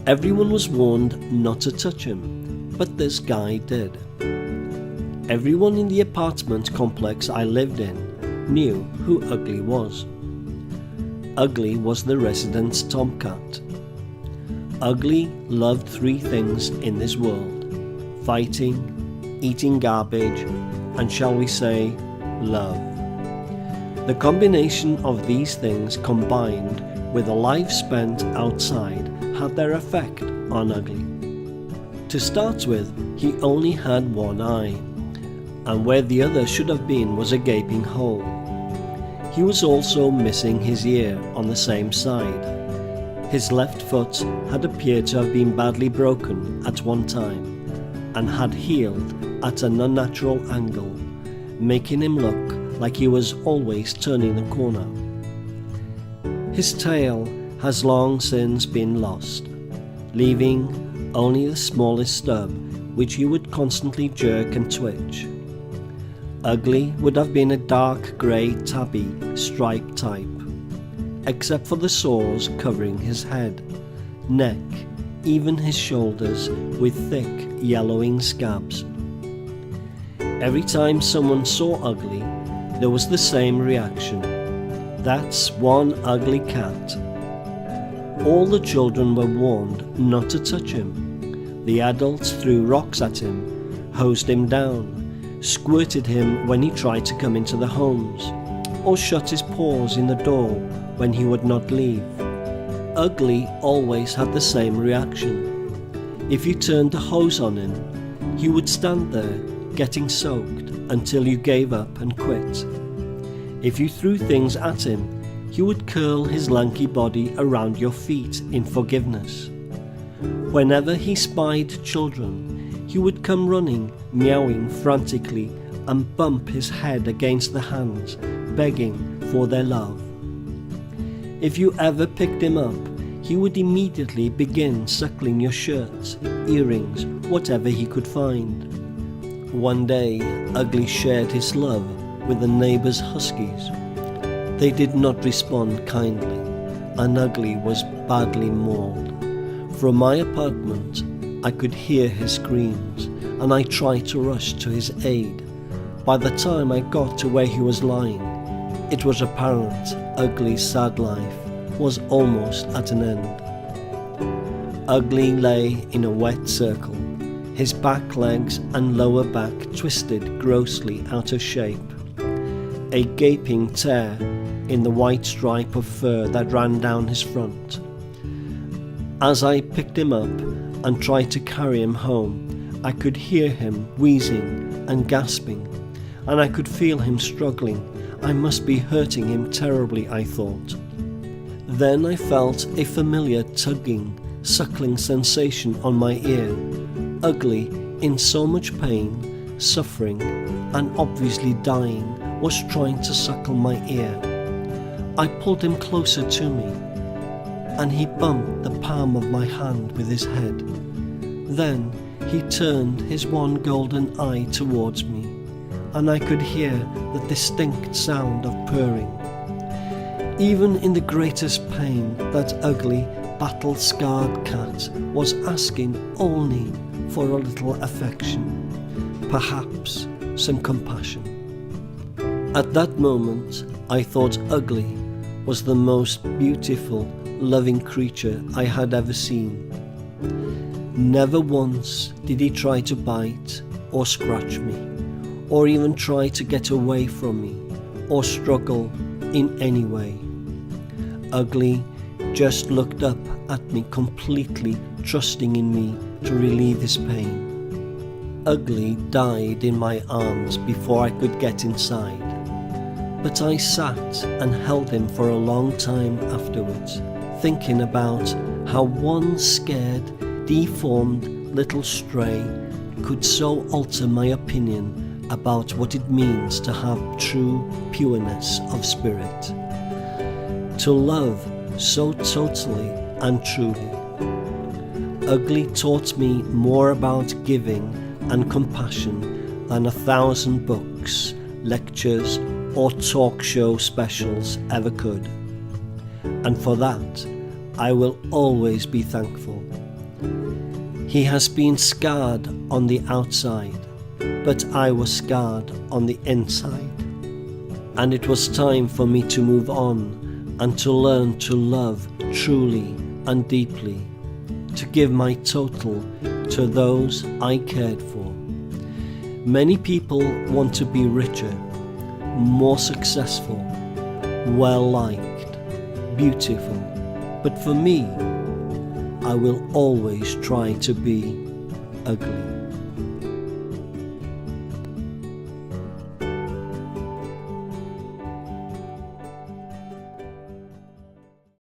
Everyone was warned not to touch him, but this guy did. Everyone in the apartment complex I lived in knew who Ugly was. Ugly was the resident's tomcat. Ugly loved three things in this world: fighting, eating garbage, and shall we say, love. The combination of these things combined with a life spent outside had their effect on Ugly. To start with, he only had one eye, and where the other should have been was a gaping hole. He was also missing his ear on the same side. His left foot had appeared to have been badly broken at one time, and had healed at an unnatural angle, making him look like he was always turning the corner. His tail has long since been lost, leaving only the smallest stub which he would constantly jerk and twitch. Ugly would have been a dark grey tabby stripe type, except for the sores covering his head, neck, even his shoulders with thick yellowing scabs. Every time someone saw Ugly, there was the same reaction. That's one ugly cat. All the children were warned not to touch him. The adults threw rocks at him, hosed him down, squirted him when he tried to come into the homes, or shut his paws in the door when he would not leave. Ugly always had the same reaction. If you turned the hose on him, he would stand there getting soaked until you gave up and quit. If you threw things at him, he would curl his lanky body around your feet in forgiveness. Whenever he spied children, he would come running, meowing frantically, and bump his head against the hands, begging for their love. If you ever picked him up, he would immediately begin suckling your shirts, earrings, whatever he could find. One day, Ugly shared his love with the neighbours' huskies. They did not respond kindly, and Ugly was badly mauled. From my apartment, I could hear his screams, and I tried to rush to his aid. By the time I got to where he was lying, it was apparent Ugly's sad life was almost at an end. Ugly lay in a wet circle, his back legs and lower back twisted grossly out of shape, a gaping tear in the white stripe of fur that ran down his front. As I picked him up and tried to carry him home, I could hear him wheezing and gasping, and I could feel him struggling. I must be hurting him terribly, I thought. Then I felt a familiar tugging, suckling sensation on my ear. Ugly, in so much pain, suffering, and obviously dying, was trying to suckle my ear. I pulled him closer to me, and he bumped the palm of my hand with his head. Then he turned his one golden eye towards me, and I could hear the distinct sound of purring. Even in the greatest pain, that ugly, battle-scarred cat was asking only for a little affection, perhaps some compassion. At that moment, I thought Ugly was the most beautiful, loving creature I had ever seen. Never once did he try to bite or scratch me, or even try to get away from me, or struggle in any way. Ugly just looked up at me, completely trusting in me to relieve his pain. Ugly died in my arms before I could get inside, but I sat and held him for a long time afterwards, thinking about how one scared, deformed little stray could so alter my opinion about what it means to have true pureness of spirit, to love so totally and truly. Ugly taught me more about giving and compassion than 1,000 books, lectures, or talk show specials ever could. And for that, I will always be thankful. He has been scarred on the outside, but I was scarred on the inside. And it was time for me to move on and to learn to love truly and deeply, to give my total to those I cared for. Many people want to be richer, more successful, well-liked, beautiful, but for me, I will always try to be ugly.